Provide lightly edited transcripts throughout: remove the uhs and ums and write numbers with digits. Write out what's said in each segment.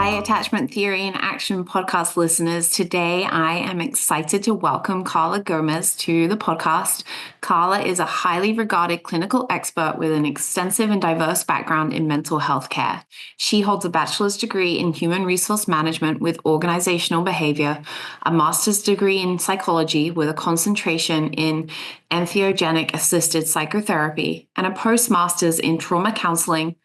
Hi, Attachment Theory in Action podcast listeners. Today, I am excited to welcome Karla Gomez to the podcast. Karla is a highly regarded clinical expert with an extensive and diverse background in mental health care. She holds a bachelor's degree in human resource management with organizational behavior, a master's degree in psychology with a concentration in entheogenic assisted psychotherapy, and a postmaster's in trauma counseling.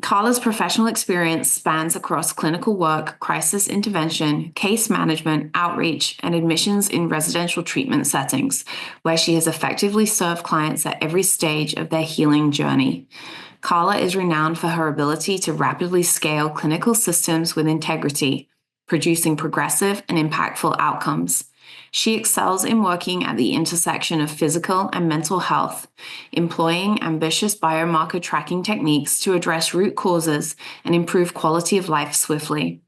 Karla's professional experience spans across clinical work, crisis intervention, case management, outreach, and admissions in residential treatment settings, where she has effectively served clients at every stage of their healing journey. Karla is renowned for her ability to rapidly scale clinical systems with integrity, producing progressive and impactful outcomes. She excels in working at the intersection of physical and mental health, employing ambitious biomarker tracking techniques to address root causes and improve quality of life swiftly.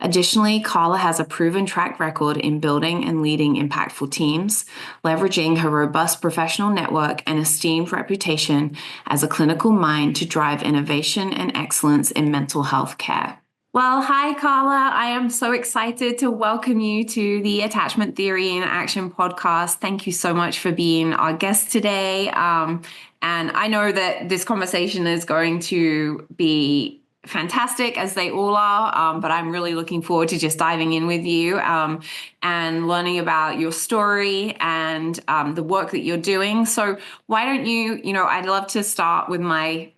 Additionally, Karla has a proven track record in building and leading impactful teams, leveraging her robust professional network and esteemed reputation as a clinical mind to drive innovation and excellence in mental health care. Well, hi, Karla. I am so excited to welcome you to the Attachment Theory in Action podcast. Thank you so much for being our guest today. And I know that this conversation is going to be fantastic, as they all are, but I'm really looking forward to just diving in with you and learning about your story and the work that you're doing. So why don't I'd love to start with my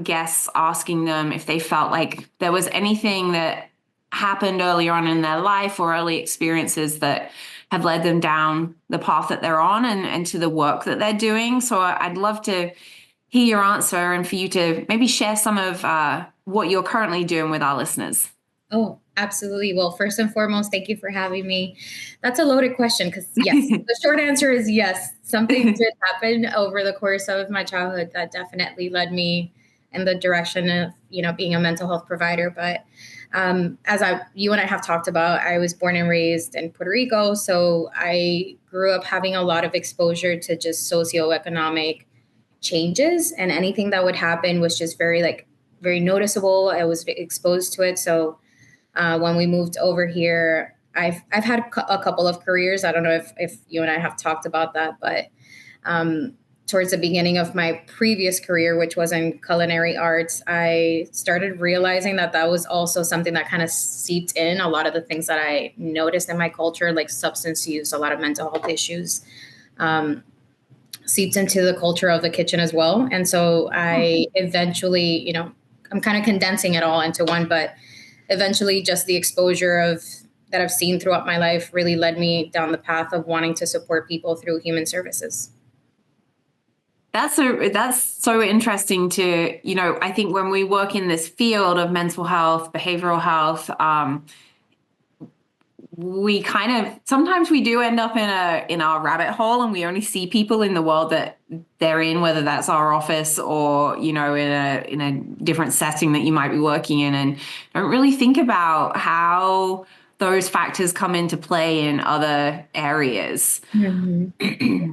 guests, asking them if they felt like there was anything that happened earlier on in their life or early experiences that have led them down the path that they're on and to the work that they're doing. So I'd love to hear your answer and for you to maybe share some of what you're currently doing with our listeners. Oh, absolutely. Well, first and foremost, thank you for having me. That's a loaded question because, yes, the short answer is yes. Something did happen over the course of my childhood that definitely led me in the direction of, being a mental health provider. But you and I have talked about, I was born and raised in Puerto Rico. So I grew up having a lot of exposure to just socioeconomic changes, and anything that would happen was just very noticeable. I was exposed to it. So when we moved over here, I've had a couple of careers. I don't know if you and I have talked about that, but towards the beginning of my previous career, which was in culinary arts, I started realizing that was also something that kind of seeped in a lot of the things that I noticed in my culture, like substance use, a lot of mental health issues, seeped into the culture of the kitchen as well. And so I eventually, I'm kind of condensing it all into one, but eventually just the exposure that I've seen throughout my life really led me down the path of wanting to support people through human services. That's so interesting to, I think when we work in this field of mental health, behavioral health, we sometimes we do end up in our rabbit hole, and we only see people in the world that they're in, whether that's our office or, in a different setting that you might be working in, and don't really think about how those factors come into play in other areas. Mm-hmm.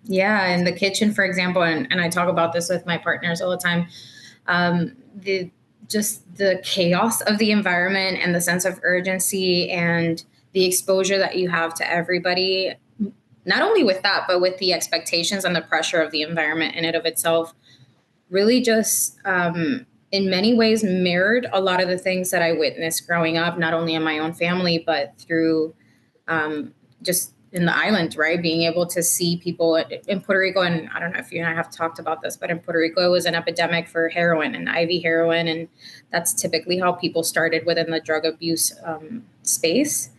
Yeah. In the kitchen, for example, and I talk about this with my partners all the time, the chaos of the environment and the sense of urgency and the exposure that you have to everybody, not only with that, but with the expectations and the pressure of the environment in and of itself, really just in many ways mirrored a lot of the things that I witnessed growing up, not only in my own family, but through just in the island, right? Being able to see people in Puerto Rico, and I don't know if you and I have talked about this, but in Puerto Rico, it was an epidemic for heroin and IV heroin. And that's typically how people started within the drug abuse space,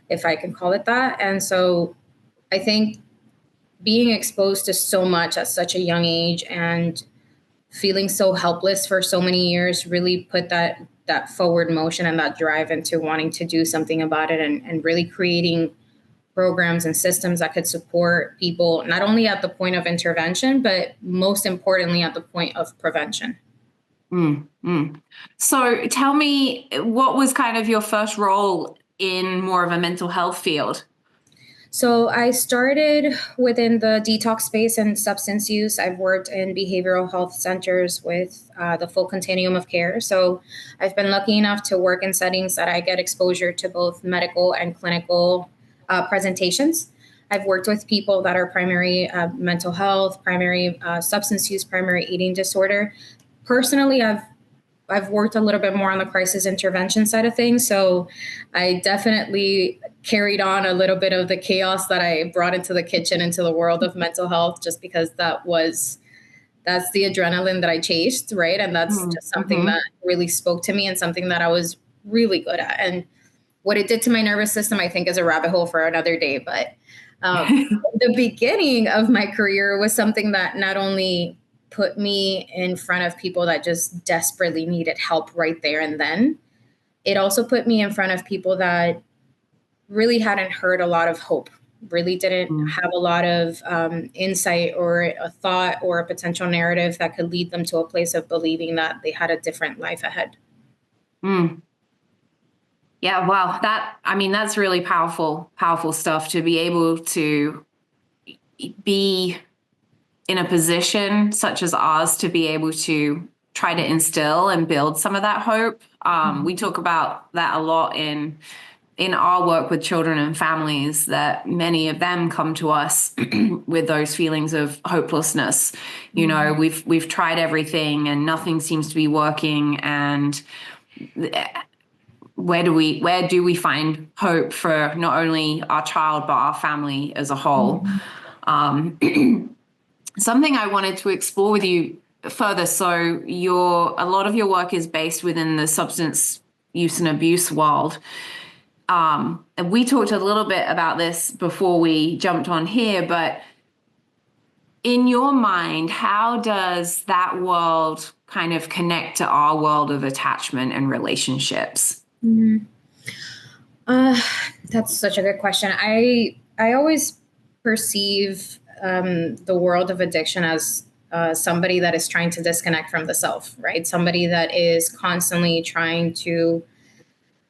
if I can call it that. And so I think being exposed to so much at such a young age and feeling so helpless for so many years really put that forward motion and that drive into wanting to do something about it, and really creating programs and systems that could support people, not only at the point of intervention, but most importantly, at the point of prevention. So tell me, what was kind of your first role in more of a mental health field? So I started within the detox space and substance use. I've worked in behavioral health centers with the full continuum of care. So I've been lucky enough to work in settings that I get exposure to both medical and clinical presentations. I've worked with people that are primary mental health, primary substance use, primary eating disorder. Personally, I've worked a little bit more on the crisis intervention side of things. So I definitely carried on a little bit of the chaos that I brought into the kitchen, into the world of mental health, just because that's the adrenaline that I chased, right? And that's just something Mm-hmm. that really spoke to me and something that I was really good at. And what it did to my nervous system, I think, is a rabbit hole for another day. But the beginning of my career was something that not only put me in front of people that just desperately needed help right there and then, it also put me in front of people that really hadn't heard a lot of hope, really didn't have a lot of insight or a thought or a potential narrative that could lead them to a place of believing that they had a different life ahead. Mm. Yeah, wow. That's really powerful stuff to be able to be in a position such as ours to be able to try to instill and build some of that hope. We talk about that a lot in our work with children and families, that many of them come to us with those feelings of hopelessness. You know, we've tried everything and nothing seems to be working, and where do we find hope for not only our child but our family as a whole? Something I wanted to explore with you further. So a lot of your work is based within the substance use and abuse world. And we talked a little bit about this before we jumped on here, but in your mind, how does that world kind of connect to our world of attachment and relationships? Mm-hmm. That's such a good question. I always perceive the world of addiction as somebody that is trying to disconnect from the self, right? Somebody that is constantly trying to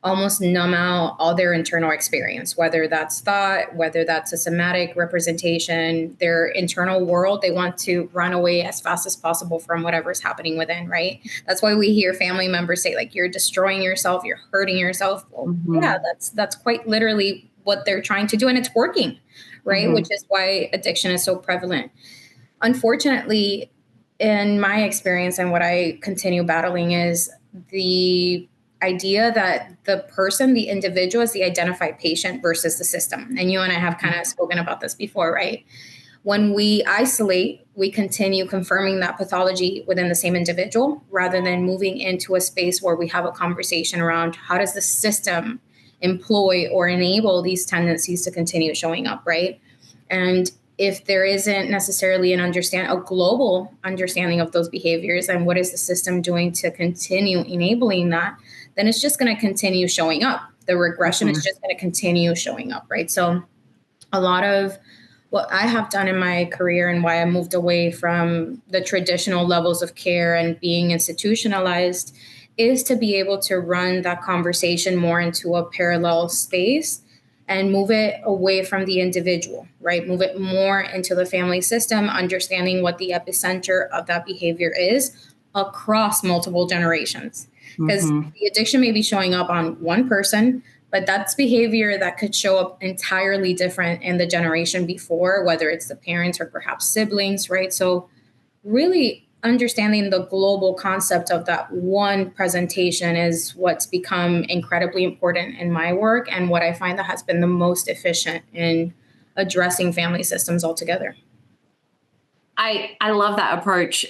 almost numb out all their internal experience, whether that's thought, whether that's a somatic representation, their internal world. They want to run away as fast as possible from whatever's happening within, right? That's why we hear family members say, like, you're destroying yourself, you're hurting yourself. Well, yeah, that's quite literally what they're trying to do, and it's working, right? Which is why addiction is so prevalent. Unfortunately, in my experience and what I continue battling is the idea that the person, the individual, is the identified patient versus the system. And you and I have kind of spoken about this before, right? When we isolate, we continue confirming that pathology within the same individual rather than moving into a space where we have a conversation around how does the system employ or enable these tendencies to continue showing up, right? And if there isn't necessarily a global understanding of those behaviors and what is the system doing to continue enabling that, then it's just going to continue showing up. The regression is just going to continue showing up, right? So a lot of what I have done in my career and why I moved away from the traditional levels of care and being institutionalized is to be able to run that conversation more into a parallel space and move it away from the individual, right? Move it more into the family system, understanding what the epicenter of that behavior is across multiple generations. Because the addiction may be showing up on one person, but that's behavior that could show up entirely different in the generation before, whether it's the parents or perhaps siblings, right? So really understanding the global concept of that one presentation is what's become incredibly important in my work and what I find that has been the most efficient in addressing family systems altogether. I love that approach.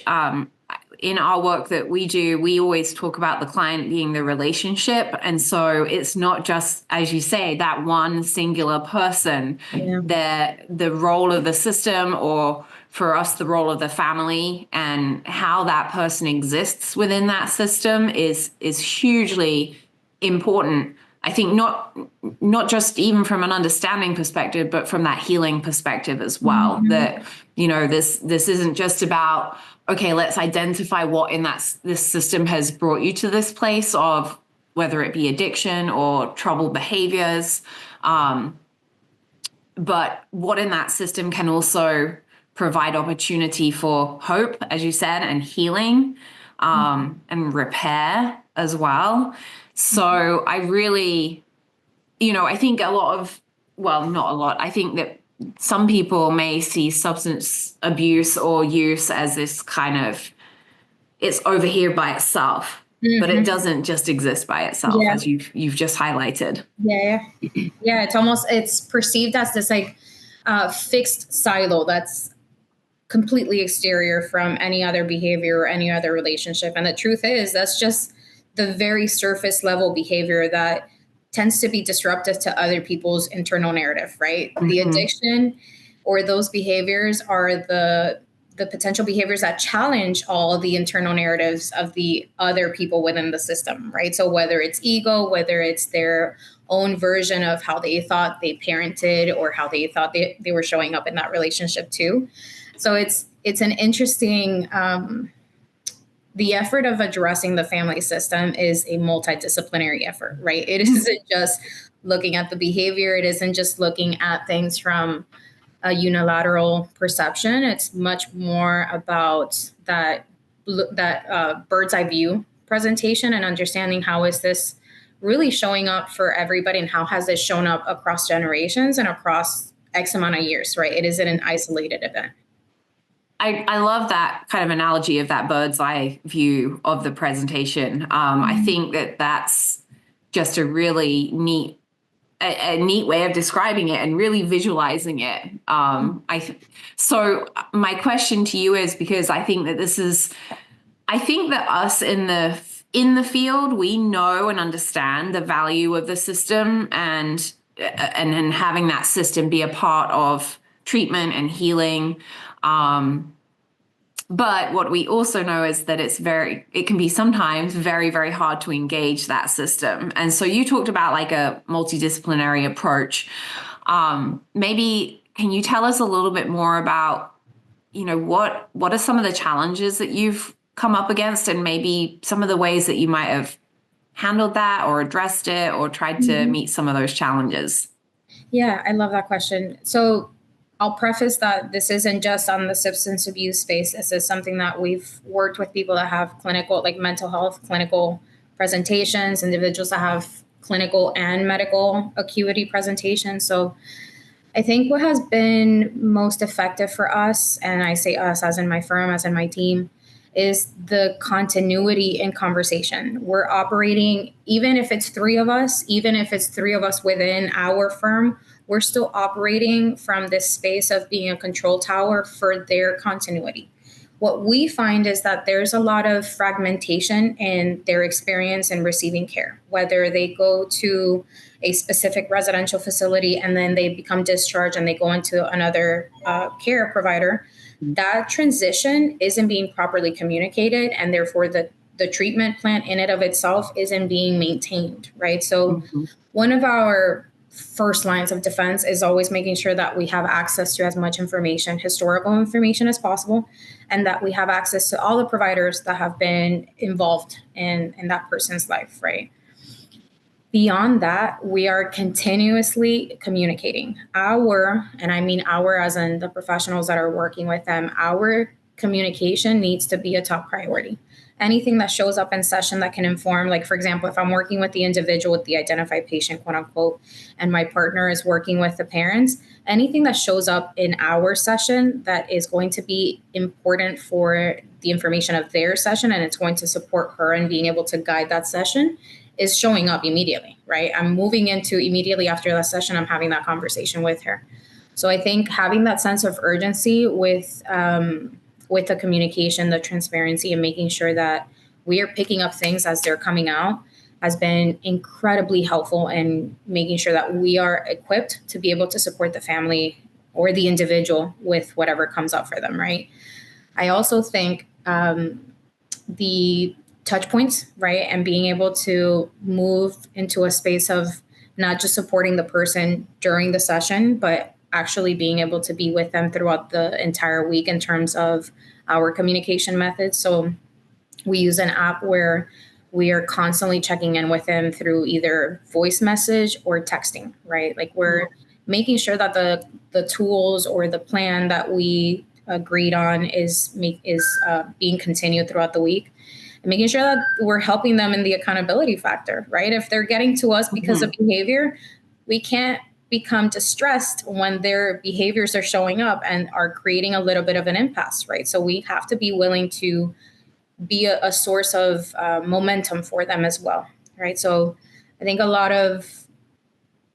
In our work that we do, we always talk about the client being the relationship. And so it's not just, as you say, that one singular person. Yeah. The role of the system, or for us, the role of the family, and how that person exists within that system is hugely important. I think not just even from an understanding perspective, but from that healing perspective as well. That, you know, this isn't just about, okay, let's identify what in this system has brought you to this place of whether it be addiction or troubled behaviors. but what in that system can also provide opportunity for hope, as you said, and healing, and repair as well. So I really, I think a lot of, well, not a lot, I think that some people may see substance abuse or use as this kind of, it's over here by itself, but it doesn't just exist by itself, Yeah. as you've just highlighted. Yeah. Yeah. It's perceived as this like fixed silo that's completely exterior from any other behavior or any other relationship. And the truth is, that's just the very surface level behavior that tends to be disruptive to other people's internal narrative, right? The addiction or those behaviors are the potential behaviors that challenge all the internal narratives of the other people within the system, right? So whether it's ego, whether it's their own version of how they thought they parented or how they thought they were showing up in that relationship too. So it's an interesting the effort of addressing the family system is a multidisciplinary effort, right? It isn't just looking at the behavior. It isn't just looking at things from a unilateral perception. It's much more about that bird's eye view presentation and understanding how is this really showing up for everybody and how has this shown up across generations and across X amount of years, right? It isn't an isolated event. I love that kind of analogy of that bird's eye view of the presentation. I think that that's just a really neat, a neat way of describing it and really visualizing it. So my question to you is, because I think that I think that us in the field, we know and understand the value of the system and having that system be a part of treatment and healing. But what we also know is that it can be sometimes very, very hard to engage that system. And so you talked about like a multidisciplinary approach. Maybe can you tell us a little bit more about, what are some of the challenges that you've come up against and maybe some of the ways that you might have handled that or addressed it or tried to meet some of those challenges? Yeah, I love that question. So I'll preface that this isn't just on the substance abuse space. This is something that we've worked with people that have clinical, like mental health, clinical presentations, individuals that have clinical and medical acuity presentations. So I think what has been most effective for us, and I say us as in my firm, as in my team, is the continuity in conversation. We're operating, even if it's three of us, even if it's three of us within our firm, we're still operating from this space of being a control tower for their continuity. What we find is that there's a lot of fragmentation in their experience in receiving care, whether they go to a specific residential facility and then they become discharged and they go into another care provider. That transition isn't being properly communicated, and therefore the treatment plan in and of itself isn't being maintained, right? So one of our first lines of defense is always making sure that we have access to as much information, historical information as possible, and that we have access to all the providers that have been involved in that person's life, right? Beyond that, we are continuously communicating. And I mean our as in the professionals that are working with them, our communication needs to be a top priority. Anything that shows up in session that can inform, like for example, if I'm working with the individual with the identified patient, quote unquote, and my partner is working with the parents, anything that shows up in our session that is going to be important for the information of their session and it's going to support her in being able to guide that session is showing up immediately, right? I'm moving into immediately after that session, I'm having that conversation with her. So I think having that sense of urgency with the communication, the transparency, and making sure that we are picking up things as they're coming out has been incredibly helpful in making sure that we are equipped to be able to support the family or the individual with whatever comes up for them, right? I also think the touch points, right? And being able to move into a space of not just supporting the person during the session, but actually being able to be with them throughout the entire week in terms of our communication methods. So we use an app where we are constantly checking in with them through either voice message or texting, right? Like we're making sure that the tools or the plan that we agreed on is being continued throughout the week, and making sure that we're helping them in the accountability factor, right? If they're getting to us because of behavior, we can't become distressed when their behaviors are showing up and are creating a little bit of an impasse, right? So we have to be willing to be a source of momentum for them as well, right? So I think a lot of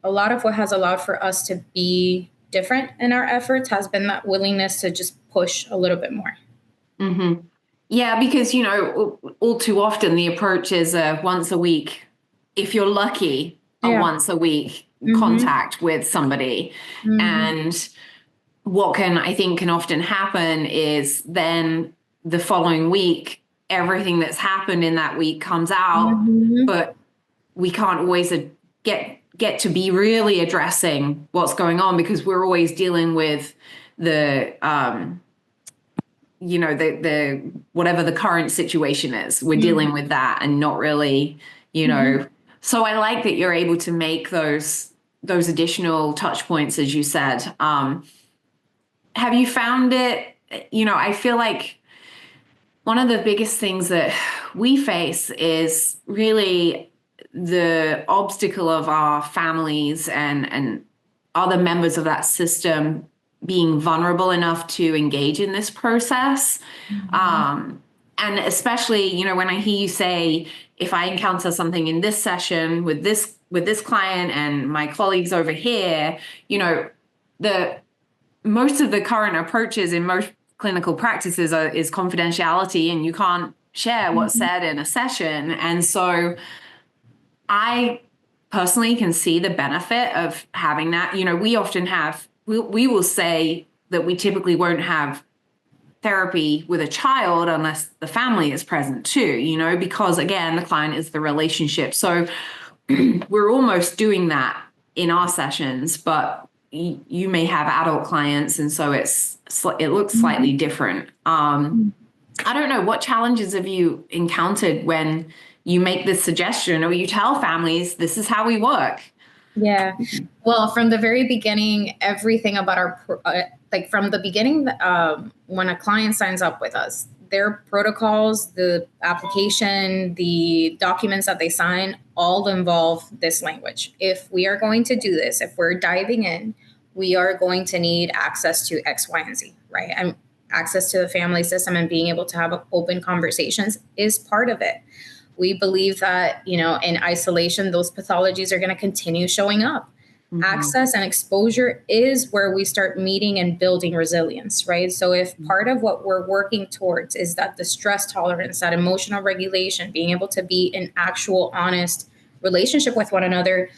what has allowed for us to be different in our efforts has been that willingness to just push a little bit more. Mm-hmm. Yeah, because, all too often the approach is a once a week, if you're lucky, a once a week contact with somebody. And what I think can often happen is then the following week, everything that's happened in that week comes out, but we can't always get to be really addressing what's going on, because we're always dealing with the the whatever the current situation is. We're dealing with that and not really, so I like that you're able to make those additional touch points, as you said. Have you found it, I feel like one of the biggest things that we face is really the obstacle of our families and other members of that system being vulnerable enough to engage in this process. And especially, when I hear you say, if I encounter something in this session with this client and my colleagues over here, the most of the current approaches in most clinical practices is confidentiality, and you can't share what's said in a session. And so I personally can see the benefit of having that. We often we will say that we typically won't have therapy with a child unless the family is present too, because again, the client is the relationship. So we're almost doing that in our sessions, but you may have adult clients, and so it looks slightly different. I don't know, what challenges have you encountered when you make this suggestion or you tell families this is how we work? Yeah. Well, from the very beginning, everything about from the beginning, when a client signs up with us, their protocols, the application, the documents that they sign, all involve this language. If we are going to do this, if we're diving in, we are going to need access to X, Y, and Z, right? And access to the family system and being able to have open conversations is part of it. We believe that, in isolation, those pathologies are going to continue showing up. Access and exposure is where we start meeting and building resilience, right? So if part of what we're working towards is that the stress tolerance, that emotional regulation, being able to be in actual, honest relationship with one another,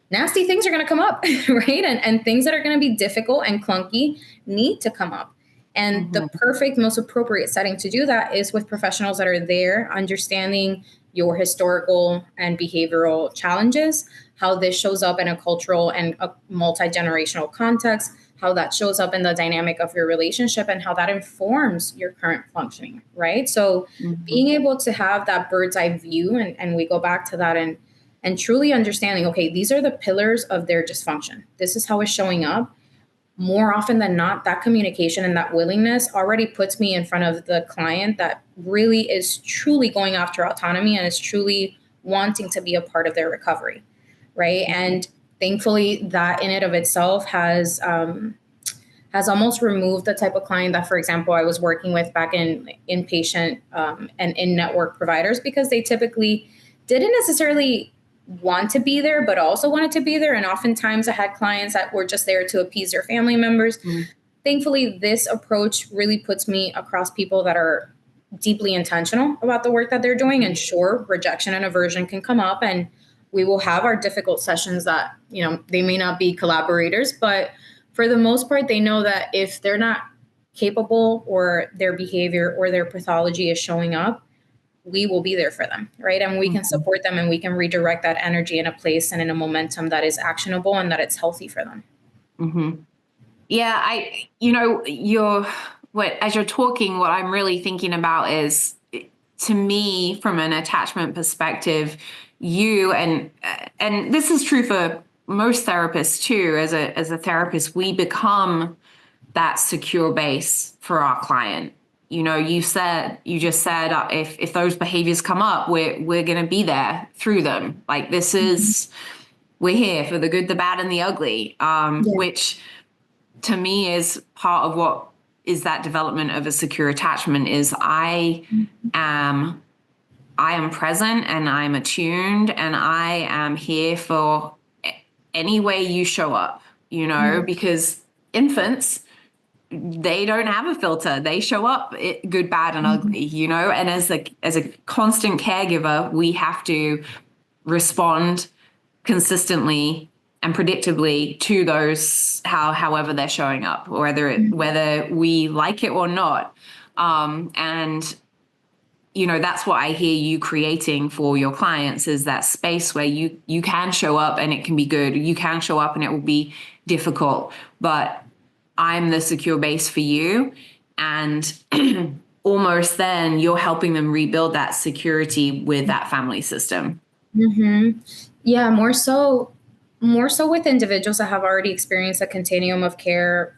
nasty things are going to come up, right? And things that are going to be difficult and clunky need to come up. And the perfect, most appropriate setting to do that is with professionals that are there, understanding your historical and behavioral challenges, how this shows up in a cultural and a multi-generational context, how that shows up in the dynamic of your relationship, and how that informs your current functioning, right? So being able to have that bird's eye view, and we go back to that, and truly understanding, okay, these are the pillars of their dysfunction. This is how it's showing up. More often than not, that communication and that willingness already puts me in front of the client that really is truly going after autonomy and is truly wanting to be a part of their recovery, right? And thankfully, that in and of itself has almost removed the type of client that, for example, I was working with back in inpatient and in-network providers, because they typically didn't necessarily want to be there, but also wanted to be there. And oftentimes I had clients that were just there to appease their family members. Thankfully, this approach really puts me across people that are deeply intentional about the work that they're doing. And sure, rejection and aversion can come up, and we will have our difficult sessions that, they may not be collaborators, but for the most part, they know that if they're not capable or their behavior or their pathology is showing up, we will be there for them, right? And we can support them, and we can redirect that energy in a place and in a momentum that is actionable and that it's healthy for them. Yeah, as you're talking, what I'm really thinking about is, to me, from an attachment perspective, you and this is true for most therapists too, as a therapist, we become that secure base for our client. You just said if those behaviors come up, we're going to be there through them. Like this is we're here for the good, the bad, and the ugly, Yeah. which to me is part of what is that development of a secure attachment is am I am present and I'm attuned and I am here for any way you show up, because infants, they don't have a filter. They show up good, bad, and ugly, and as a constant caregiver, we have to respond consistently and predictably to those however they're showing up, whether we like it or not. And that's what I hear you creating for your clients is that space where you can show up and it can be good. You can show up and it will be difficult, but I'm the secure base for you. And almost then you're helping them rebuild that security with that family system. Mm-hmm. Yeah, more so with individuals that have already experienced a continuum of care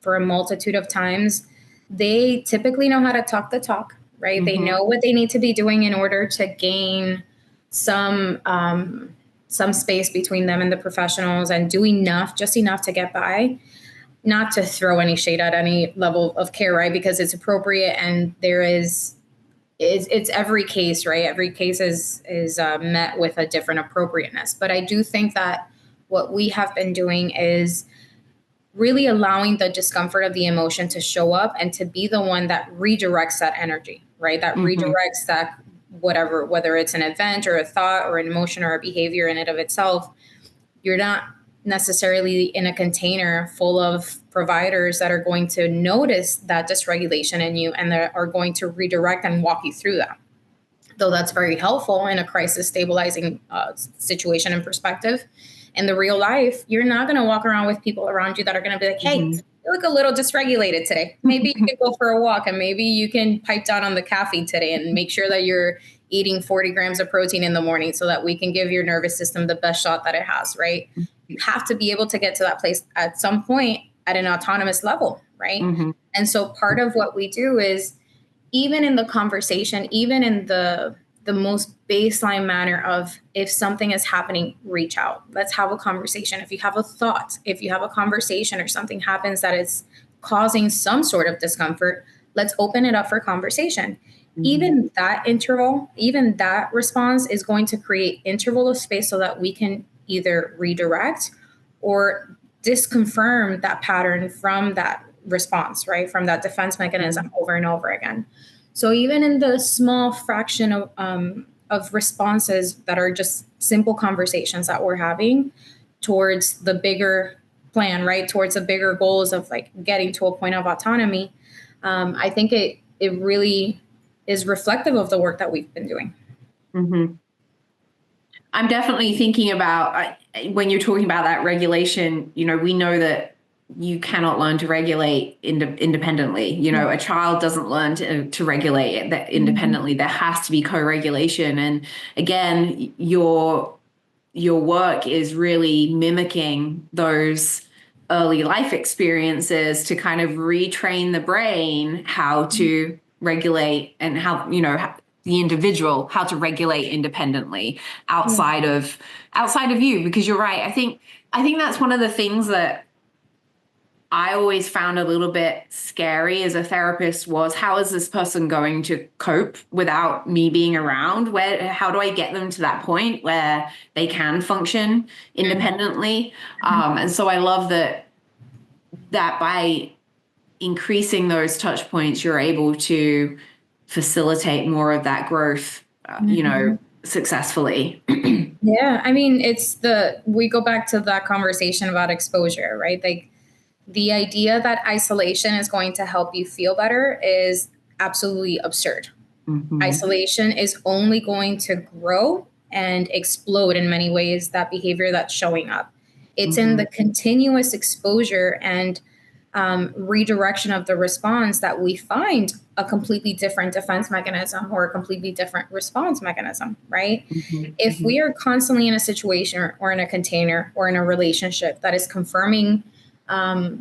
for a multitude of times. They typically know how to talk the talk, right? They know what they need to be doing in order to gain some space between them and the professionals and do just enough to get by. Not to throw any shade at any level of care, right? Because it's appropriate and it's every case, right? Every case is met with a different appropriateness. But I do think that what we have been doing is really allowing the discomfort of the emotion to show up and to be the one that redirects that energy, right? That redirects that whatever, whether it's an event or a thought or an emotion or a behavior in and of itself. You're not necessarily in a container full of providers that are going to notice that dysregulation in you and that are going to redirect and walk you through that. Though that's very helpful in a crisis stabilizing situation and perspective. In the real life, you're not going to walk around with people around you that are going to be like, hey, you look a little dysregulated today. Maybe you can go for a walk and maybe you can pipe down on the caffeine today and make sure that you're eating 40 grams of protein in the morning so that we can give your nervous system the best shot that it has, right? You have to be able to get to that place at some point at an autonomous level, right? And so part of what we do is even in the conversation, even in the most baseline manner of if something is happening, reach out. Let's have a conversation. If you have a thought, if you have a conversation or something happens that is causing some sort of discomfort, let's open it up for conversation. Even that interval, even that response is going to create interval of space so that we can either redirect or disconfirm that pattern from that response, right? From that defense mechanism over and over again. So even in the small fraction of responses that are just simple conversations that we're having towards the bigger plan, right? Towards the bigger goals of like getting to a point of autonomy, I think it really is reflective of the work that we've been doing. I'm definitely thinking about when you're talking about that regulation, we know that you cannot learn to regulate independently. A child doesn't learn to regulate it that independently. There has to be co-regulation. And again, your work is really mimicking those early life experiences to kind of retrain the brain how to regulate and how, the individual, how to regulate independently outside of you, because you're right. I think that's one of the things that I always found a little bit scary as a therapist was how is this person going to cope without me being around? How do I get them to that point where they can function independently? And so I love that by increasing those touch points, you're able to facilitate more of that growth, successfully. Yeah. I mean, we go back to that conversation about exposure, right? Like the idea that isolation is going to help you feel better is absolutely absurd. Isolation is only going to grow and explode in many ways that behavior that's showing up. It's in the continuous exposure and redirection of the response, that we find a completely different defense mechanism or a completely different response mechanism, right? If we are constantly in a situation or in a container or in a relationship that is confirming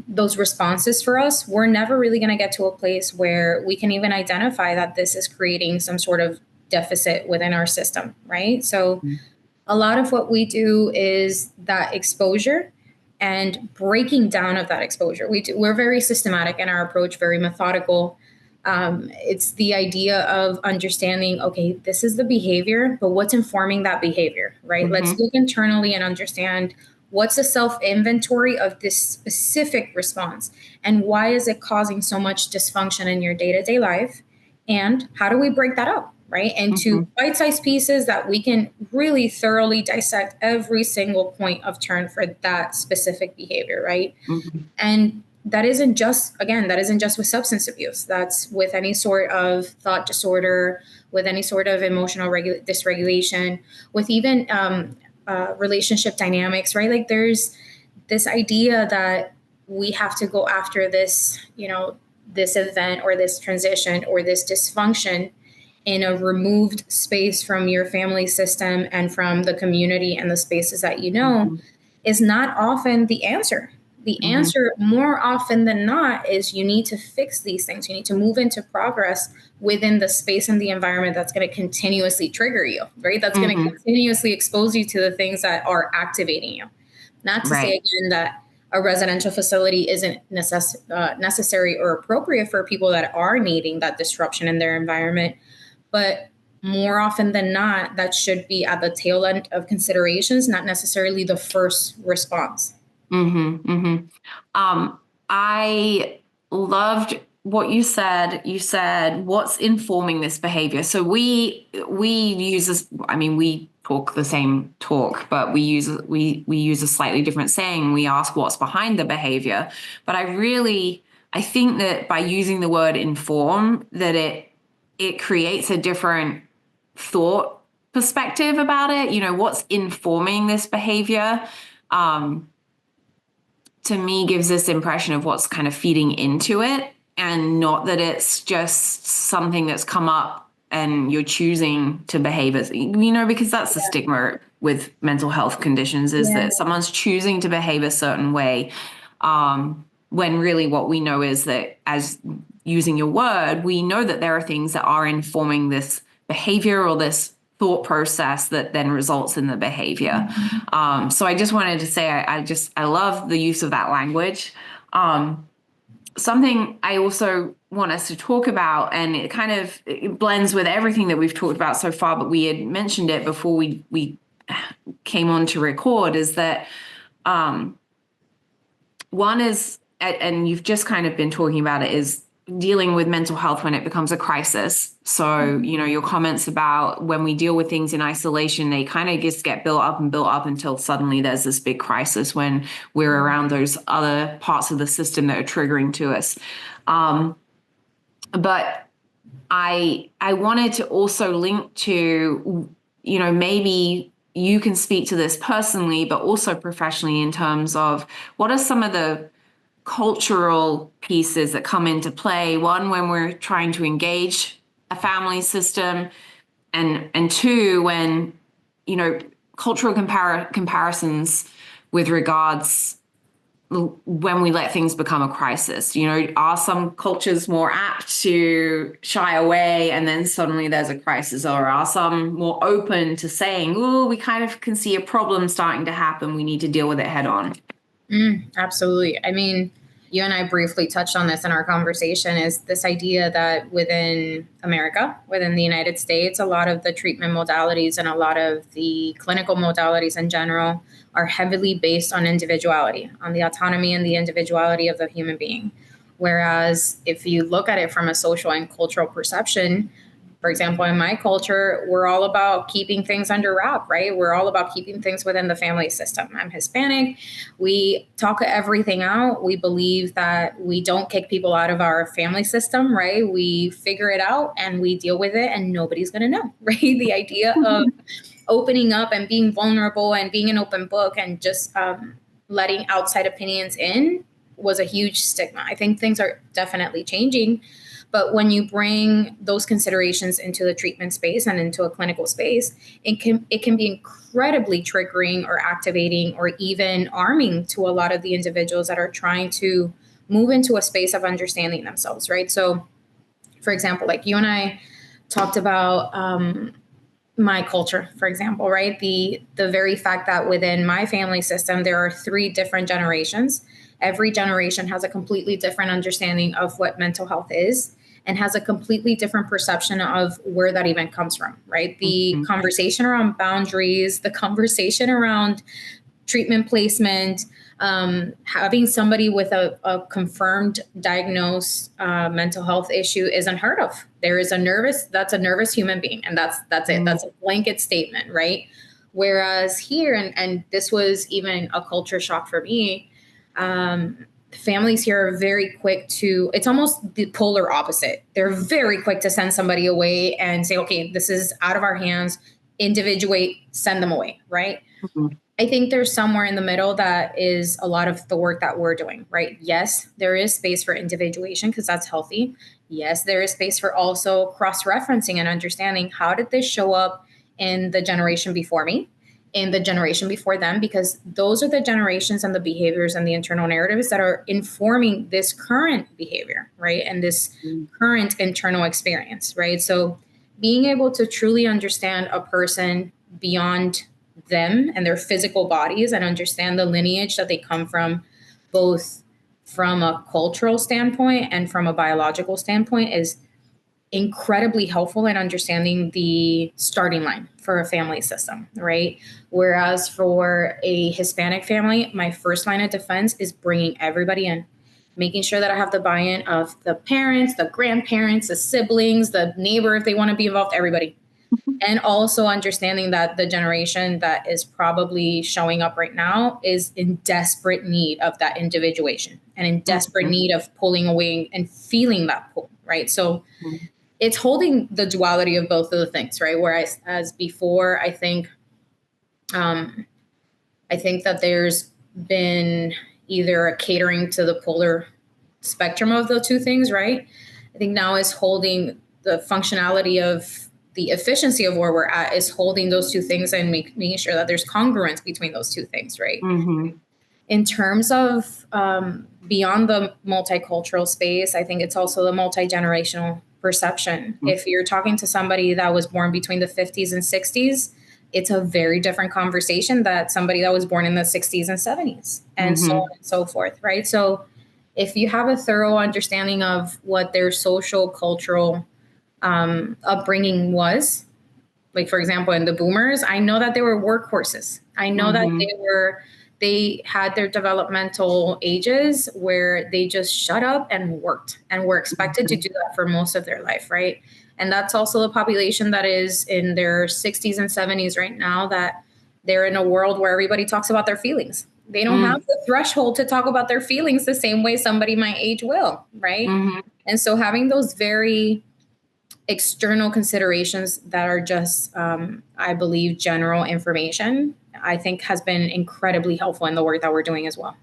those responses for us, we're never really going to get to a place where we can even identify that this is creating some sort of deficit within our system, right? So a lot of what we do is that exposure and breaking down of that exposure. We're very systematic in our approach, very methodical. It's the idea of understanding, okay, this is the behavior, but what's informing that behavior, right? Let's look internally and understand what's a self inventory of this specific response and why is it causing so much dysfunction in your day-to-day life, and how do we break that up, right, into bite-sized pieces that we can really thoroughly dissect every single point of turn for that specific behavior, right? And that isn't just with substance abuse. That's with any sort of thought disorder, with any sort of emotional dysregulation, with even relationship dynamics, right? Like there's this idea that we have to go after this, this event or this transition or this dysfunction in a removed space from your family system and from the community and the spaces that is not often the answer. The answer more often than not is you need to fix these things. You need to move into progress within the space and the environment that's going to continuously trigger you, right? That's going to continuously expose you to the things that are activating you. Not to say again that a residential facility isn't necessary or appropriate for people that are needing that disruption in their environment, but more often than not, that should be at the tail end of considerations, not necessarily the first response. I loved what you said. You said, what's informing this behavior? So we use this, we talk the same talk, but we use a slightly different saying. We ask what's behind the behavior. But I think that by using the word inform, that it creates a different thought perspective about it. What's informing this behavior, to me, gives this impression of what's kind of feeding into it, and not that it's just something that's come up and you're choosing to behave as, because that's the stigma with mental health conditions, is that someone's choosing to behave a certain way, when really what we know is that, as using your word, we know that there are things that are informing this behavior or this thought process that then results in the behavior. So I just wanted to say, I love the use of that language. Something I also want us to talk about, and it blends with everything that we've talked about so far, but we had mentioned it before we came on to record, is that one is, and you've just kind of been talking about it, is dealing with mental health when it becomes a crisis. So, your comments about when we deal with things in isolation, they kind of just get built up until suddenly there's this big crisis when we're around those other parts of the system that are triggering to us. But I wanted to also link to, maybe you can speak to this personally, but also professionally, in terms of what are some of the cultural pieces that come into play. One, when we're trying to engage a family system, and two, when, cultural comparisons with regards when we let things become a crisis. Are some cultures more apt to shy away and then suddenly there's a crisis, or are some more open to saying, oh, we kind of can see a problem starting to happen, we need to deal with it head on? Absolutely. You and I briefly touched on this in our conversation, is this idea that within America, within the United States, a lot of the treatment modalities and a lot of the clinical modalities in general are heavily based on individuality, on the autonomy and the individuality of the human being. Whereas if you look at it from a social and cultural perception, for example, in my culture, we're all about keeping things under wrap, right? We're all about keeping things within the family system. I'm Hispanic. We talk everything out. We believe that we don't kick people out of our family system, right? We figure it out and we deal with it and nobody's going to know, right? The idea of opening up and being vulnerable and being an open book and just letting outside opinions in was a huge stigma. I think things are definitely changing, but when you bring those considerations into the treatment space and into a clinical space, it can be incredibly triggering or activating or even arming to a lot of the individuals that are trying to move into a space of understanding themselves, right? So, for example, like you and I talked about my culture, for example, right? The very fact that within my family system there are three different generations. Every generation has a completely different understanding of what mental health is and has a completely different perception of where that even comes from, right? The conversation around boundaries, the conversation around treatment placement, having somebody with a confirmed diagnosed mental health issue is unheard of. There is that's a nervous human being, and that's it. That's a blanket statement, right? Whereas here, and this was even a culture shock for me, families here are very quick to, it's almost the polar opposite. They're very quick to send somebody away and say, okay, this is out of our hands, individuate, send them away, right? I think there's somewhere in the middle that is a lot of the work that we're doing, right? Yes, there is space for individuation because that's healthy. Yes, there is space for also cross-referencing and understanding how did this show up in the generation before me, in the generation before them, because those are the generations and the behaviors and the internal narratives that are informing this current behavior, right? And this current internal experience, right? So being able to truly understand a person beyond them and their physical bodies and understand the lineage that they come from, both from a cultural standpoint and from a biological standpoint, is incredibly helpful in understanding the starting line for a family system, right? Whereas for a Hispanic family, my first line of defense is bringing everybody in, making sure that I have the buy-in of the parents, the grandparents, the siblings, the neighbor, if they want to be involved, everybody. And also understanding that the generation that is probably showing up right now is in desperate need of that individuation and in desperate need of pulling away and feeling that pull, right? So it's holding the duality of both of the things, right? Whereas as before, I think that there's been either a catering to the polar spectrum of the two things, right? I think now is holding the functionality of the efficiency of where we're at is holding those two things and making sure that there's congruence between those two things, right? In terms of beyond the multicultural space, I think it's also the multi-generational perception. If you're talking to somebody that was born between the 50s and 60s, it's a very different conversation that somebody that was born in the 60s and 70s and so on and so forth, right? So if you have a thorough understanding of what their social, cultural upbringing was, like for example, in the boomers, I know that they were workhorses. I know that they had their developmental ages where they just shut up and worked and were expected to do that for most of their life, right? And that's also the population that is in their 60s and 70s right now, that they're in a world where everybody talks about their feelings. They don't have the threshold to talk about their feelings the same way somebody my age will, right? And so having those very external considerations that are just, I believe, general information, I think has been incredibly helpful in the work that we're doing as well.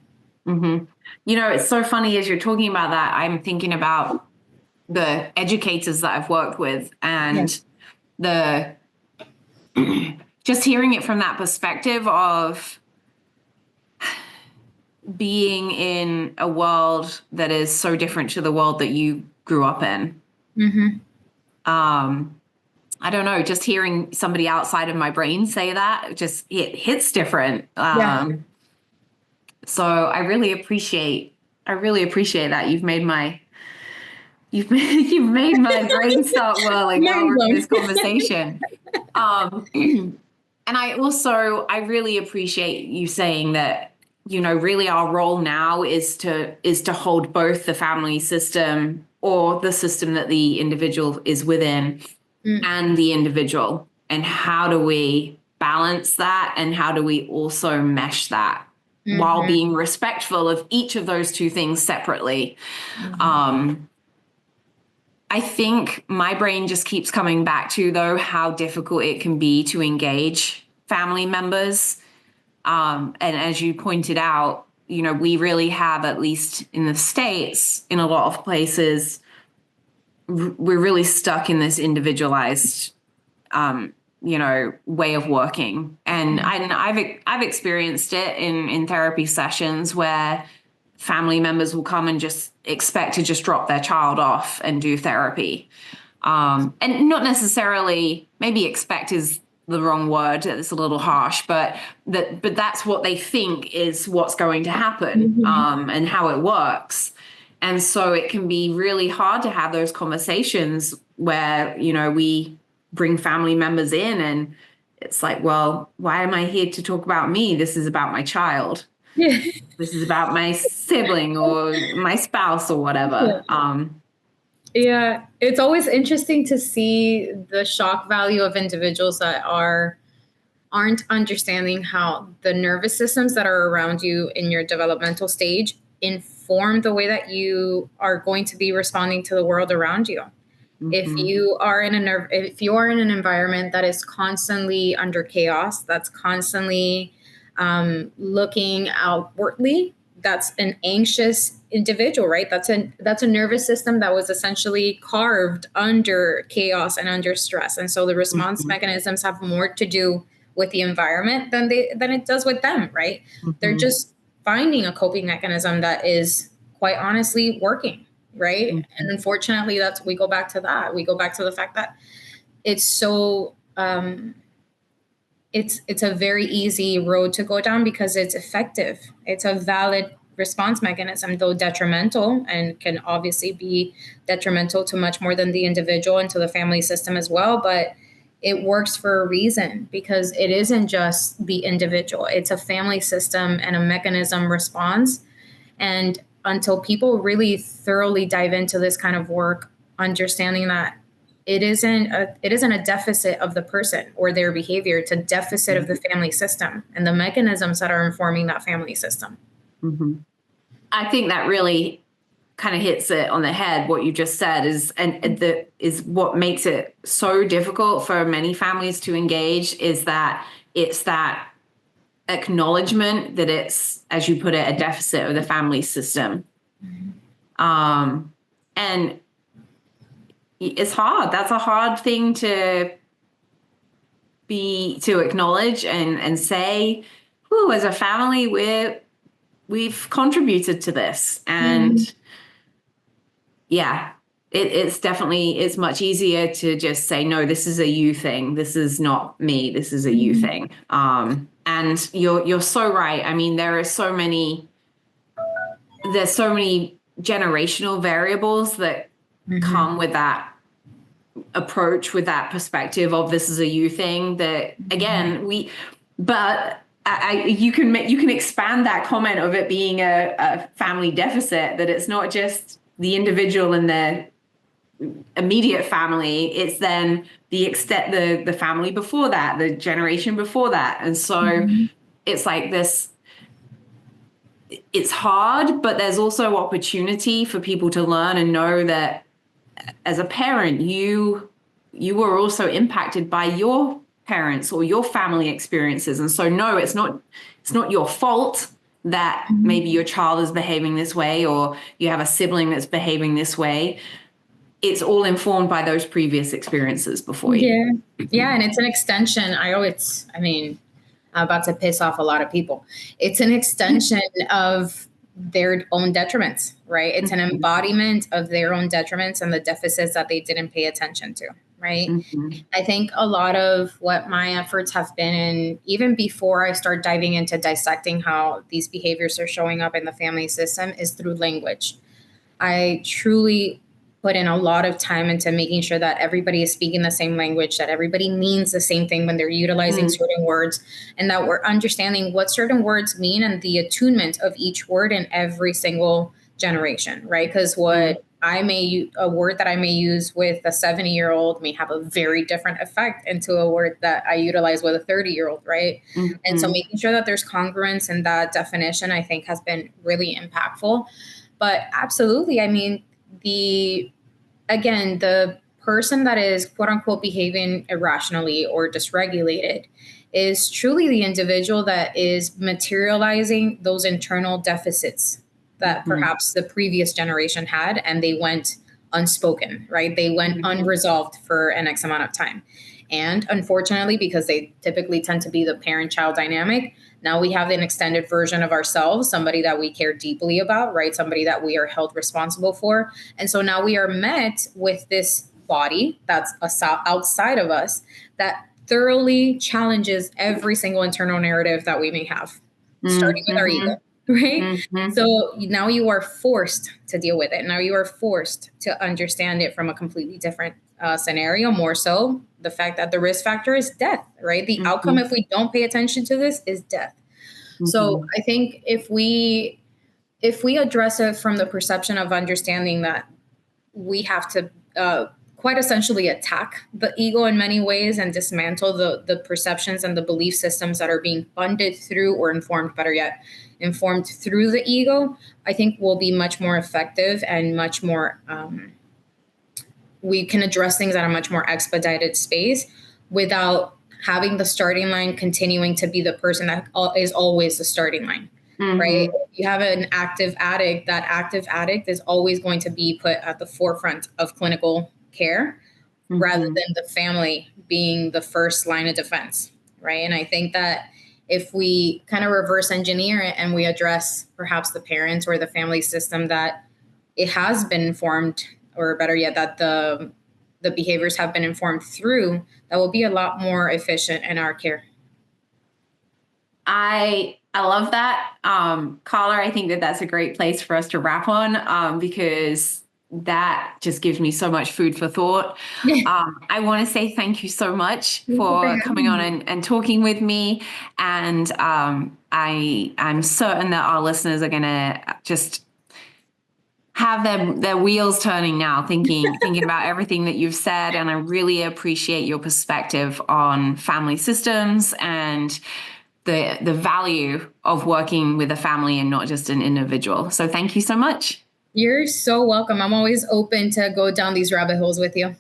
You know, it's so funny as you're talking about that, I'm thinking about the educators that I've worked with and the just hearing it from that perspective of being in a world that is so different to the world that you grew up in. I don't know, just hearing somebody outside of my brain say that, it hits different. So I really appreciate that. You've made my brain start whirling while we're in this conversation. And I really appreciate you saying that, you know, really our role now is to hold both the family system or the system that the individual is within and the individual. And how do we balance that? And how do we also mesh that while being respectful of each of those two things separately? I think my brain just keeps coming back to, though, how difficult it can be to engage family members. And as you pointed out, we really have, at least in the States, in a lot of places, we're really stuck in this individualized, way of working. And I've experienced it in therapy sessions where family members will come and just expect to just drop their child off and do therapy. And not necessarily, maybe expect is the wrong word. It's a little harsh, but that's what they think is what's going to happen, and how it works. And so it can be really hard to have those conversations where, we bring family members in and it's like, well, why am I here to talk about me? This is about my child. Yeah. This is about my sibling or my spouse or whatever. Yeah, it's always interesting to see the shock value of individuals that aren't understanding how the nervous systems that are around you in your developmental stage inform the way that you are going to be responding to the world around you. If you are in an environment that is constantly under chaos, that's constantly looking outwardly, that's an anxious individual, right? That's a nervous system that was essentially carved under chaos and under stress. And so the response mechanisms have more to do with the environment than it does with them, right? They're just finding a coping mechanism that is quite honestly working, right? And unfortunately, we go back to that. We go back to the fact that it's so it's a very easy road to go down because it's effective. It's a valid response mechanism, though detrimental, and can obviously be detrimental to much more than the individual and to the family system as well. But it works for a reason, because it isn't just the individual. It's a family system and a mechanism response. And until people really thoroughly dive into this kind of work, understanding that it isn't a deficit of the person or their behavior, it's a deficit of the family system and the mechanisms that are informing that family system. I think that really kind of hits it on the head. What you just said is what makes it so difficult for many families to engage, is that it's that acknowledgement that it's, as you put it, a deficit of the family system. And it's hard. That's a hard thing to acknowledge and say, "Ooh, as a family, we've contributed to this." And it's much easier to just say, "No, this is a you thing. This is not me. This is a you thing." And you're so right. I mean, there's so many generational variables that come with that approach, with that perspective of this is a you thing, that again, you can expand that comment of it being a family deficit, that it's not just the individual and their immediate family, it's then the family before that, the generation before that. And so it's like this, it's hard, but there's also opportunity for people to learn and know that as a parent, you were also impacted by your parents or your family experiences. And so no, it's not your fault that maybe your child is behaving this way, or you have a sibling that's behaving this way. It's all informed by those previous experiences before you. Yeah. And it's an extension. I'm about to piss off a lot of people. It's an extension of their own detriments, right? It's an embodiment of their own detriments and the deficits that they didn't pay attention to, right? I think a lot of what my efforts have been, and even before I start diving into dissecting how these behaviors are showing up in the family system, is through language. I truly put in a lot of time into making sure that everybody is speaking the same language, that everybody means the same thing when they're utilizing certain words, and that we're understanding what certain words mean and the attunement of each word in every single generation, right? Because a word that I may use with a 70-year-old may have a very different effect into a word that I utilize with a 30-year-old, right? And so making sure that there's congruence in that definition, I think, has been really impactful. But absolutely, I mean, the person that is quote unquote behaving irrationally or dysregulated is truly the individual that is materializing those internal deficits that perhaps the previous generation had, and they went unspoken, right? They went unresolved for an X amount of time. And unfortunately, because they typically tend to be the parent-child dynamic, now we have an extended version of ourselves, somebody that we care deeply about, right? Somebody that we are held responsible for. And so now we are met with this body that's outside of us that thoroughly challenges every single internal narrative that we may have, starting with our ego, right? So now you are forced to deal with it. Now you are forced to understand it from a completely different scenario, more so the fact that the risk factor is death, right? The outcome, if we don't pay attention to this, is death. So I think if we address it from the perception of understanding that we have to quite essentially attack the ego in many ways and dismantle the perceptions and the belief systems that are being funded through, or informed, better yet, informed through the ego, I think we'll be much more effective and much more, we can address things at a much more expedited space without having the starting line continuing to be the person that is always the starting line. Right? If you have an active addict, that active addict is always going to be put at the forefront of clinical care rather than the family being the first line of defense, right? And I think that if we kind of reverse engineer it and we address perhaps the parents or the family system that it has been informed, or better yet, that the behaviors have been informed through, that will be a lot more efficient in our care. I love that. Karla, I think that that's a great place for us to wrap on, because that just gives me so much food for thought. I want to say thank you so much for coming on and talking with me. And I'm certain that our listeners are going to just have their wheels turning now, thinking about everything that you've said. And I really appreciate your perspective on family systems and the value of working with a family and not just an individual. So thank you so much. You're so welcome. I'm always open to go down these rabbit holes with you.